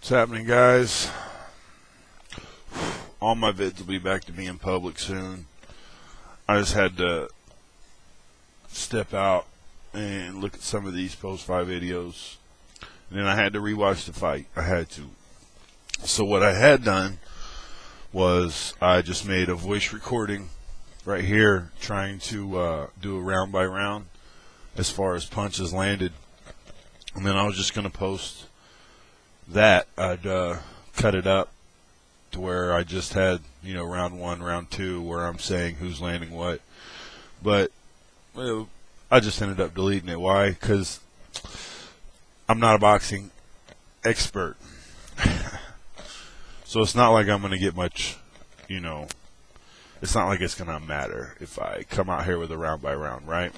What's happening, guys? All my vids will be back to being public soon. I just had to step out and look at some of these post-fight videos. And then I had to rewatch the fight. I had to. So what I had done was I just made a voice recording right here trying to do a round by round as far as punches landed. And then I was just going to post that. I'd cut it up to where I just had, round one, round two, where I'm saying who's landing what. But I just ended up deleting it. Why? Because I'm not a boxing expert. So it's not like I'm going to get much, it's not like it's going to matter if I come out here with a round by round, right?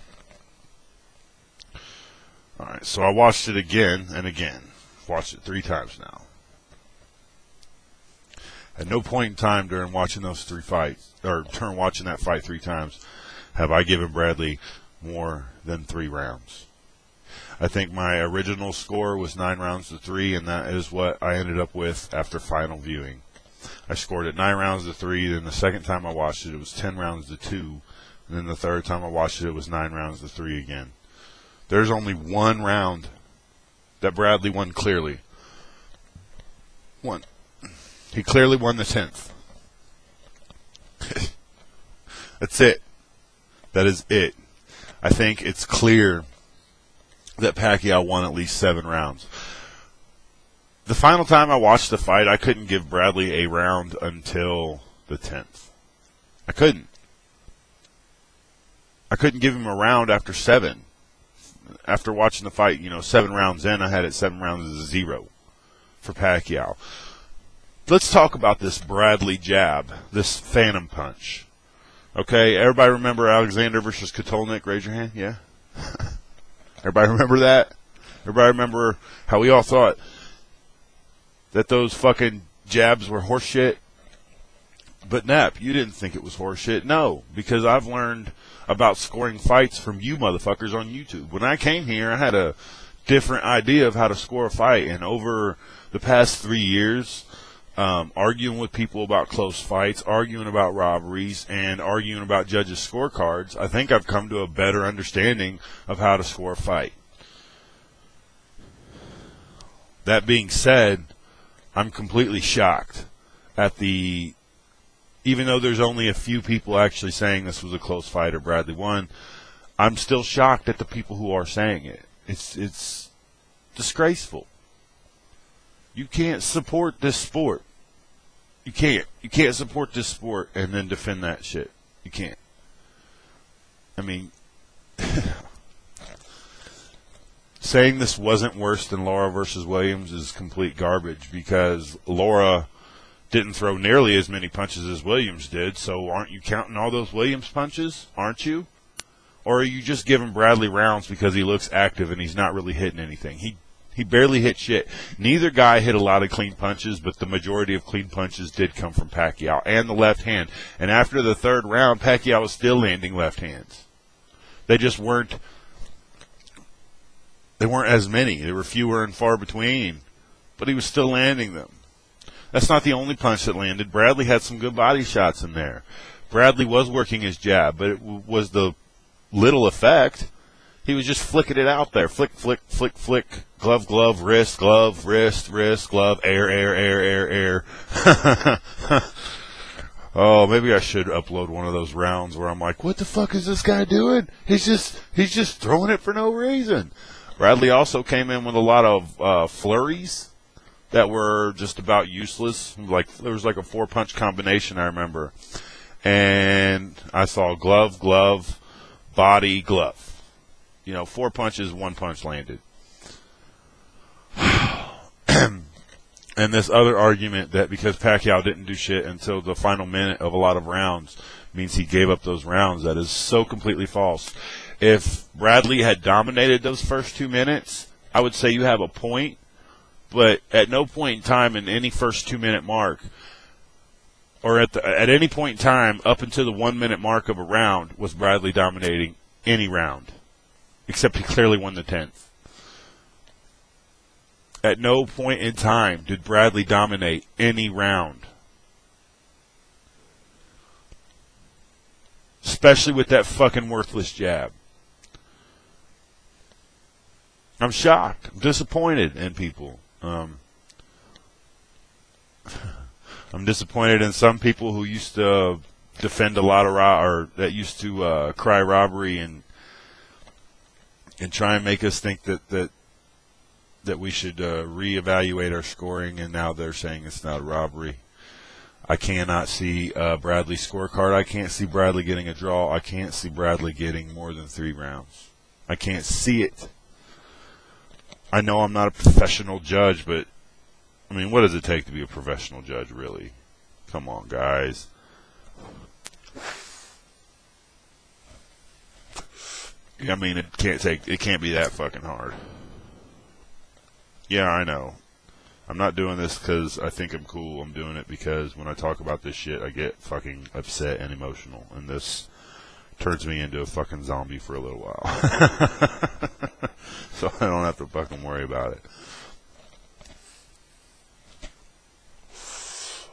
All right, so I watched it again and again. Watched it 3 times now. At no point in time during watching those 3 fights, or during watching that fight 3 times, have I given Bradley more than 3 rounds. I think my original score was 9 rounds to 3, and that is what I ended up with after final viewing. I scored it 9 rounds to 3, then the second time I watched it, it was 10 rounds to 2, and then the third time I watched it, it was 9 rounds to 3 again. There's only one round that Bradley won clearly. He clearly won the 10th. That's it. That is it. I think it's clear that Pacquiao won at least 7 rounds. The final time I watched the fight, I couldn't give Bradley a round until the 10th. I couldn't. I couldn't give him a round after 7. After watching the fight, 7 rounds in, I had it 7 rounds to 0 for Pacquiao. Let's talk about this Bradley jab, this phantom punch. Okay, everybody remember Alexander versus Katolnik? Raise your hand, yeah? Everybody remember that? Everybody remember how we all thought that those fucking jabs were horseshit? But Nap, you didn't think it was horseshit. No, because I've learned about scoring fights from you motherfuckers on YouTube. When I came here, I had a different idea of how to score a fight. And over the past 3 years, arguing with people about close fights, arguing about robberies, and arguing about judges' scorecards, I think I've come to a better understanding of how to score a fight. That being said, I'm completely shocked at even though there's only a few people actually saying this was a close fight or Bradley won, I'm still shocked at the people who are saying it. It's disgraceful. You can't support this sport. You can't. You can't support this sport and then defend that shit. You can't. I mean, saying this wasn't worse than Laura versus Williams is complete garbage because Laura didn't throw nearly as many punches as Williams did, so aren't you counting all those Williams punches? Aren't you? Or are you just giving Bradley rounds because he looks active and he's not really hitting anything? He barely hit shit. Neither guy hit a lot of clean punches, but the majority of clean punches did come from Pacquiao and the left hand. And after the 3rd round, Pacquiao was still landing left hands. They just weren't as many. They were fewer and far between, but he was still landing them. That's not the only punch that landed. Bradley had some good body shots in there. Bradley was working his jab, but it was the little effect. He was just flicking it out there. Flick, flick, flick, flick. Glove, glove, wrist, glove, wrist, wrist, glove, air, air, air, air, air. Oh, maybe I should upload one of those rounds where I'm like, what the fuck is this guy doing? He's just throwing it for no reason. Bradley also came in with a lot of flurries that were just about useless. Like there was like a 4-punch combination, I remember. And I saw glove, glove, body, glove. 4 punches, 1 punch landed. And this other argument that because Pacquiao didn't do shit until the final minute of a lot of rounds means he gave up those rounds, that is so completely false. If Bradley had dominated those first 2 minutes, I would say you have a point. But at no point in time in any first 2-minute mark, or at any point in time up until the 1-minute mark of a round, was Bradley dominating any round, except he clearly won the 10th. At no point in time did Bradley dominate any round. Especially with that fucking worthless jab. I'm shocked. I'm disappointed in people. I'm disappointed in some people who used to defend a lot of or that used to cry robbery and try and make us think that we should reevaluate our scoring, and now they're saying it's not a robbery. I cannot see Bradley's scorecard. I can't see Bradley getting a draw. I can't see Bradley getting more than 3 rounds. I can't see it. I know I'm not a professional judge, but I mean, what does it take to be a professional judge, really? Come on, guys. I mean, it can't be that fucking hard. Yeah, I know. I'm not doing this because I think I'm cool. I'm doing it because when I talk about this shit, I get fucking upset and emotional, and this turns me into a fucking zombie for a little while. So I don't have to fucking worry about it.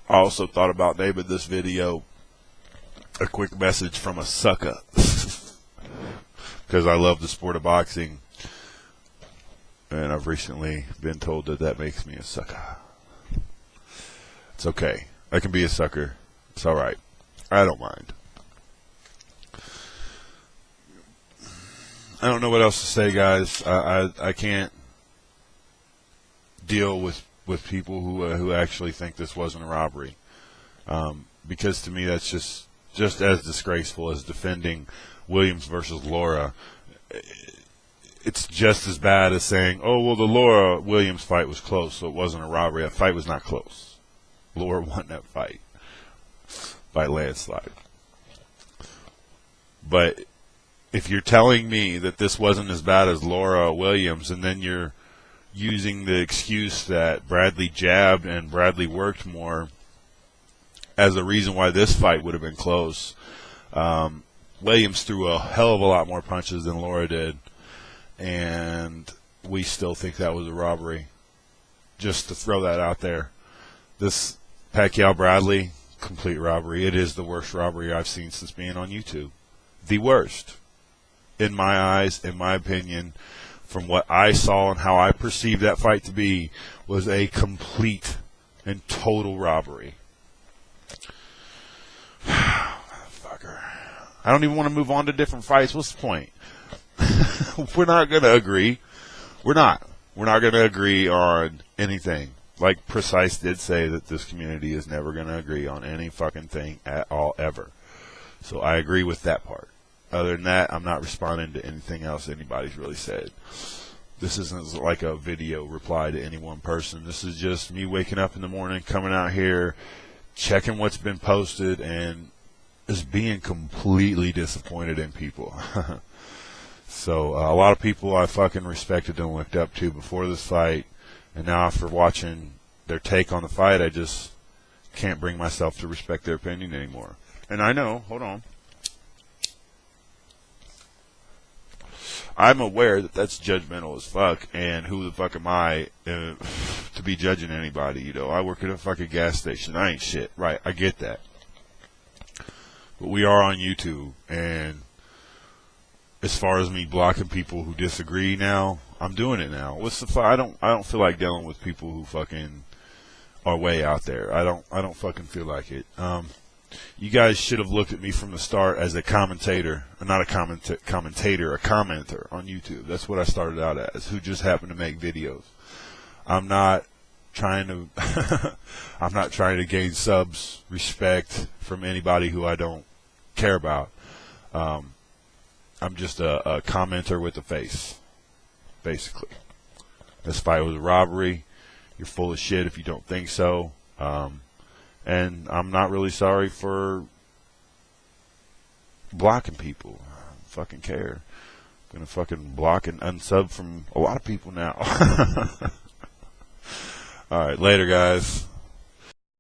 I also thought about naming this video a quick message from a sucker. Because I love the sport of boxing. And I've recently been told that makes me a sucker. It's okay. I can be a sucker. It's alright. I don't mind. I don't know what else to say, guys. I can't deal with people who actually think this wasn't a robbery. Because to me that's just as disgraceful as defending Williams versus Laura. It's just as bad as saying, oh, well, the Laura Williams fight was close, so it wasn't a robbery. That fight was not close. Laura won that fight by landslide. But if you're telling me that this wasn't as bad as Laura Williams, and then you're using the excuse that Bradley jabbed and Bradley worked more as a reason why this fight would have been close, Williams threw a hell of a lot more punches than Laura did, and we still think that was a robbery. Just to throw that out there. This Pacquiao-Bradley, complete robbery. It is the worst robbery I've seen since being on YouTube. The worst. In my eyes, in my opinion, from what I saw and how I perceived that fight to be, was a complete and total robbery. Fucker. I don't even want to move on to different fights. What's the point? We're not going to agree. We're not. We're not going to agree on anything. Like Precise did say that this community is never going to agree on any fucking thing at all, ever. So I agree with that part. Other than that, I'm not responding to anything else anybody's really said. This isn't like a video reply to any one person. This is just me waking up in the morning, coming out here, checking what's been posted, and just being completely disappointed in people. So a lot of people I fucking respected and looked up to before this fight, and now after watching their take on the fight, I just can't bring myself to respect their opinion anymore. And I know, hold on, I'm aware that that's judgmental as fuck, and who the fuck am I to be judging anybody? You know, I work at a fucking gas station. I ain't shit. Right, I get that. But we are on YouTube, and as far as me blocking people who disagree now, I'm doing it now. What's the I don't feel like dealing with people who fucking are way out there. I don't fucking feel like it. You guys should have looked at me from the start as a commentator, not a commentator, a commenter on YouTube. That's what I started out as, who just happened to make videos. I'm not trying to gain subs, respect from anybody who I don't care about. I'm just a commenter with a face, basically. This fight was a robbery. You're full of shit if you don't think so. And I'm not really sorry for blocking people. I don't fucking care. I'm going to fucking block and unsub from a lot of people now. Alright, later guys.